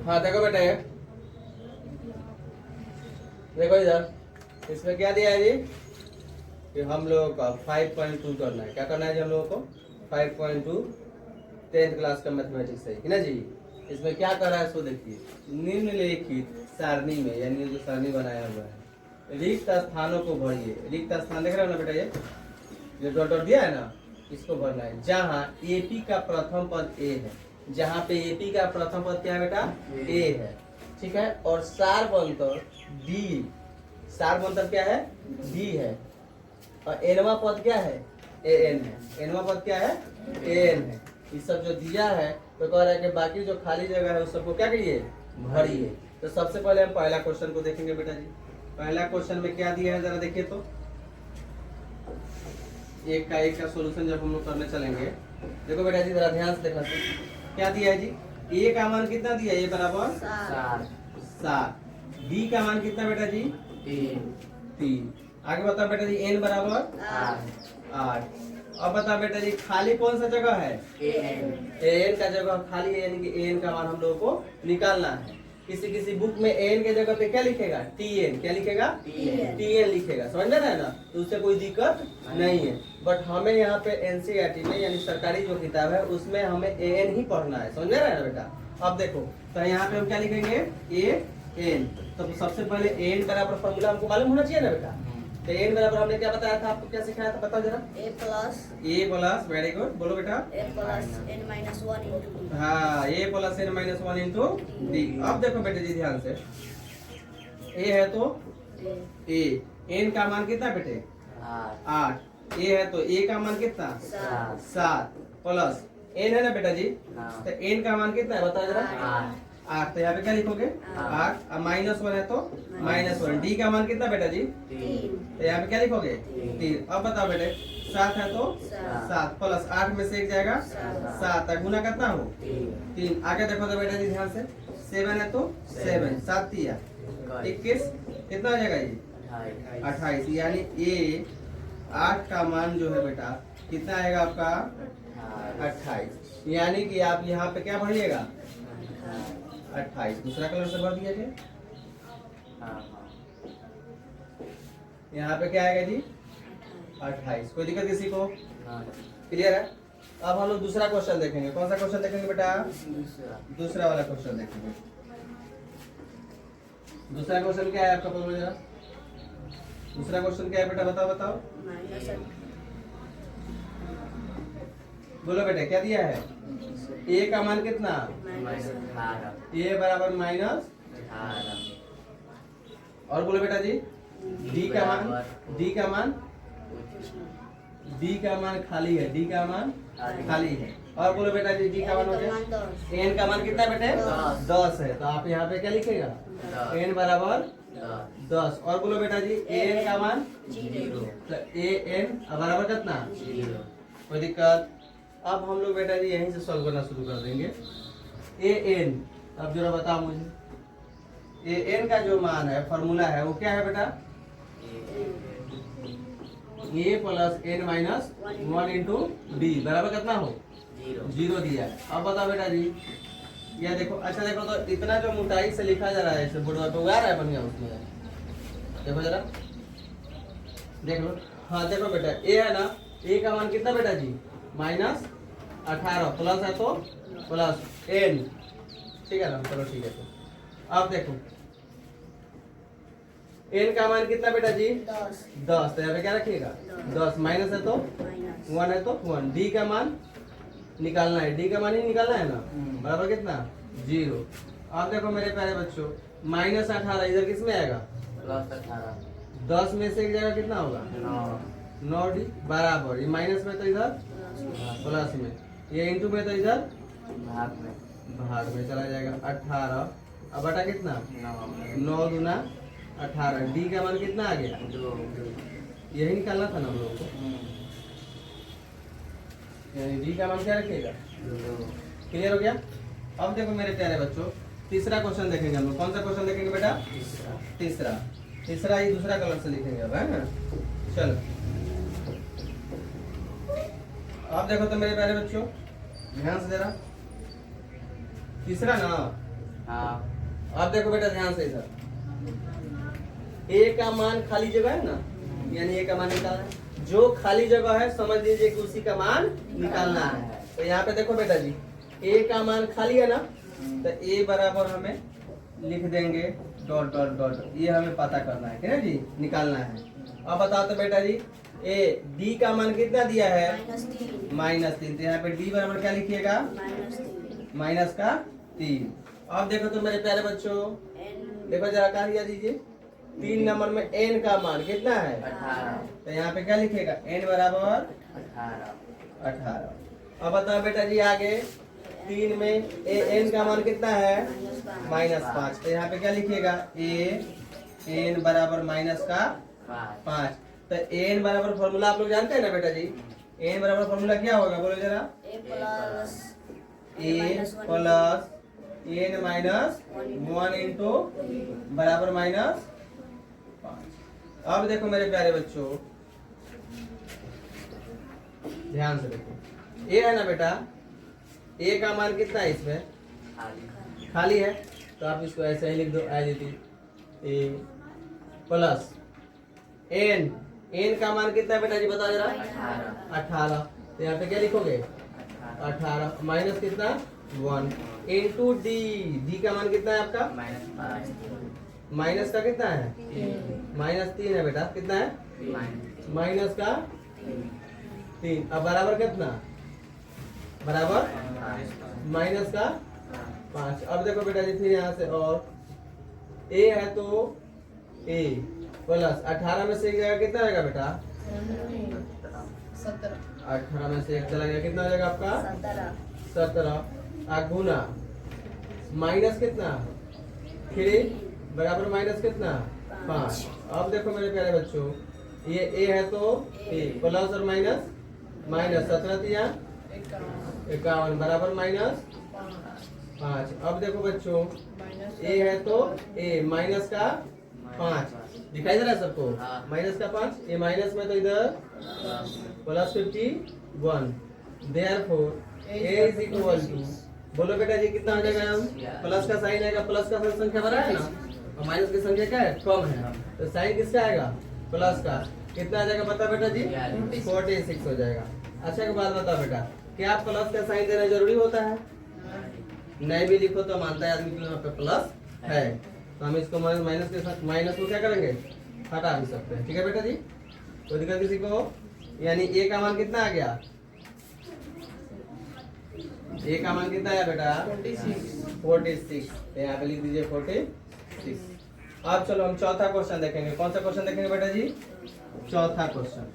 हाँ देखो बेटा ये देखो इधर, इसमें क्या दिया है जी कि हम लोगों का 5.2 करना है। क्या करना है जी हम लोगों को? 5.2 10th क्लास का मैथमेटिक्स है ना जी। इसमें क्या कर रहा है सो देखिए, निम्नलिखित सारणी में, यानी जो सारणी बनाया हुआ है, रिक्त स्थानों को भरिए। रिक्त स्थान देख रहे हो ना बेटा, ये जो डॉट डॉट दिया है ना, इसको भरना है। जहाँ एपी का प्रथम पद ए है, जहाँ पे एपी का प्रथम पद क्या है बेटा? ए है, ठीक है। और सार बनतर डी, सार बनतर क्या है? डी है। और एनवा पद क्या है? ए एन है। एनवा पद क्या है? ए एन है। ये सब जो दिया है तो कह रहा है कि बाकी जो खाली जगह है उस सबको क्या करिए? भरिए। तो सबसे पहले हम पहला क्वेश्चन को देखेंगे बेटा जी। पहला क्वेश्चन में क्या दिया है जरा देखिए तो। एक का सॉल्यूशन जब हम लोग करने चलेंगे, देखो बेटा जी जरा ध्यान से देखना। क्या दिया है जी? ए का मान कितना दिया है? ए बराबर 7। बी का मान कितना बेटा जी? 3। आगे बताओ बेटा जी, एन बराबर 8। अब बताओ बेटा जी खाली कौन सा जगह है? एन का जगह खाली है, यानी कि एन का मान हम लोगों को निकालना है। किसी किसी बुक में एन के जगह पे क्या लिखेगा? T N. क्या लिखेगा? टी एन लिखेगा, समझ में ना है ना, तो उससे कोई दिक्कत नहीं है। बट हमें यहाँ पे एनसीईआरटी में, यानी सरकारी जो किताब है उसमें हमें एन ही पढ़ना है, समझ में ना बेटा। अब देखो तो यहाँ पे हम क्या लिखेंगे? A N. तो सबसे पहले एन बराबर फॉर्मूला हमको मालूम होना चाहिए ना बेटा। तो एन बराबर हमने क्या बताया था आपको, क्या सिखाया था बताओ जरा? ए प्लस, वेरी गुड, बोलो बेटा। A plus N minus 1 into D. हाँ, A plus N minus 1 into D. अब देखो बेटे जी ध्यान से, ए है तो ए, एन का मान कितना बेटे? 8। ए है तो ए का मान कितना? 7 प्लस एन है ना बेटा जी, तो एन का मान कितना है बताओ जरा? 8। तो यहाँ पे क्या लिखोगे? 8। अब -1 है तो -1। डी का मान कितना बेटा जी? 3। तो यहाँ पे क्या लिखोगे? 3। अब बताओ बेटे 7 है तो 7 प्लस 8 में से एक जाएगा 7, गुना कितना हो? 3। आगे देखो तो बेटा जी ध्यान से, 7 है तो 7, 7 दिया 21, कितना हो जाएगा ये? 28। यानी ए 8 का मान जो है बेटा कितना आएगा आपका? 28। यानी कि आप यहाँ पे क्या भरिएगा? 28। दूसरा कलर से भर दिया जाए। यहाँ पे क्या आएगा जी? 28। कोई दिक्कत किसी को? क्लियर है? अब हम लोग दूसरा क्वेश्चन देखेंगे। कौन सा क्वेश्चन देखेंगे बेटा? दूसरा वाला क्वेश्चन देखेंगे। दूसरा क्वेश्चन क्या है आपका, बोलो जरा। दूसरा क्वेश्चन क्या है बेटा, बताओ बताओ। बोलो बेटा क्या दिया है? ए का मान कितना? ए बराबर -18। और बोलो बेटा जी डी का मान? डी का मान? डी का मान खाली है, डी का मान खाली है। और बोलो बेटा जी डी का मान हो गया? एन का मान कितना है बेटे? 10 है, तो आप यहाँ पे क्या लिखेगा? एन बराबर 10। और बोलो बेटा जी एन का मान? 0। ए एन बराबर कितना? 0। कोई दिक्कत? अब हम लोग बेटा जी यहीं से सॉल्व करना शुरू कर देंगे। ए एन, अब जरा बताओ मुझे, ए एन का जो मान है, फॉर्मूला है, वो क्या है बेटा? A plus N minus 1 into D बराबर कितना हो? 0 दिया है। अब बताओ बेटा जी, यह देखो, अच्छा देखो तो इतना जो मोटाई से लिखा जा रहा है इसे बोर्ड पे उगा रहा है बढ़िया उसमें, देखो जरा देख लो। हाँ देखो बेटा ए है ना, ए का मान कितना बेटा जी? -18 प्लस है तो प्लस एन, ठीक है ना, चलो ठीक है। तो अब देखो एन का मान कितना बेटा जी? 10। तो यहाँ पे क्या रखिएगा? 10। माइनस है तो 1 है तो 1। डी का मान निकालना है, डी का मान ही निकालना है ना, बराबर कितना? 0। अब देखो मेरे प्यारे बच्चों, -18 इधर किस में आएगा? +18। 10 में से एक जगह कितना होगा? 9 डी बराबर, ये माइनस में तो इधर प्लस में, ये इंटू में तो इधर भाग में चला जाएगा। 18 अब बटा कितना? 9 दूना 18। डी का मान कितना आ गया? 2। यही निकालना था ना हम लोग को, यानी डी का मान क्या रखिएगा? 2। क्लियर हो गया? अब देखो मेरे प्यारे बच्चों, तीसरा क्वेश्चन देखेंगे हम लोग। कौन सा क्वेश्चन देखेंगे बेटा? तीसरा ही दूसरा कलर से लिखेंगे अब, है ना। चलो अब देखो तो मेरे प्यारे बच्चों ध्यान से जरा, तीसरा ना, हाँ। अब देखो बेटा ध्यान से इधर, ए का मान खाली जगह है ना, यानी ए का मान निकालना है। जो खाली जगह है समझ लीजिए कि उसी का मान निकालना है। तो यहाँ पे देखो बेटा जी, ए का मान खाली है ना, तो ए बराबर हमें लिख देंगे डॉट डॉट डॉट, ये हमें पता करना है, ठीक है जी, निकालना है। अब बताओ तो बेटा जी, ए डी का मान कितना दिया है? -3 -3। तो यहाँ पे डी बराबर क्या लिखिएगा? -3 माइनस का 3। अब देखो तो मेरे प्यारे बच्चों, n देखो जरा कहा दिया दीजिए, 3 नंबर में n का मान कितना है? 18। तो यहाँ पे क्या लिखेगा? n बराबर 18। 18। अब बताओ बेटा जी आगे, 3 में n का मान कितना है? -5। तो यहाँ पे क्या लिखिएगा? n बराबर माइनस का 5। तो n बराबर फॉर्मूला आप लोग जानते हैं ना बेटा जी? n बराबर फॉर्मूला क्या होगा, बोलो जरा? a plus a plus n minus 1 into बराबर -5। अब देखो मेरे प्यारे बच्चों, ध्यान से देखो, ए है ना बेटा, ए का मान कितना है इसमें? खाली है, तो आप इसको ऐसे ही लिख दो, as it is, A plus N. N का मान कितना है बेटा जी, बताओ जरा? 18। तो यहाँ पे क्या लिखोगे? 18 माइनस कितना? 1 इंटू डी। डी का मान कितना है आपका? माइनस का कितना है? -3 है बेटा, कितना है? माइनस का 3। अब बराबर कितना? बराबर माइनस का 5। अब देखो बेटा जी फिर यहाँ से, और ए है तो ए प्लस 18 में से एक जगह कितना आएगा बेटा? 18 में से एक चला गया, कितना हो जाएगा आपका? 17। गुना माइनस कितना? 3 बराबर माइनस कितना? 5। अब देखो मेरे प्यारे बच्चों, ये ए है तो ए प्लस और माइनस, -17 दिया 51 बराबर -5। अब देखो बच्चों, ए है तो ए माइनस का 5, दिखाई दे रहा है सबको? हाँ। माइनस का 5, ये माइनस में तो इधर plus 51। Therefore A is equal to, बोलो बेटा जी कितना हो जाएगा? प्लस का साइन आएगा, प्लस का संख्या बड़ा है ना, और माइनस की संख्या क्या है? कम है, तो साइन किसका आएगा? प्लस का। कितना आ जाएगा बता बेटा जी? 46 हो जाएगा। अच्छा एक बात बताओ बेटा, क्या प्लस का साइन देना जरूरी होता है? नहीं भी लिखो तो मानता है आदमी कि यहाँ पे प्लस है, तो हम इसको माइनस के साथ, माइनस को क्या करेंगे? हटा भी सकते हैं, ठीक है बेटा जी, कोई दिक्कत किसी को? यानी ए का मान कितना आ गया? ए का मान कितना है बेटा? 46। तो यहाँ पे लिख दीजिए 46। अब चलो हम चौथा क्वेश्चन देखेंगे। कौन सा क्वेश्चन देखेंगे बेटा जी? चौथा क्वेश्चन।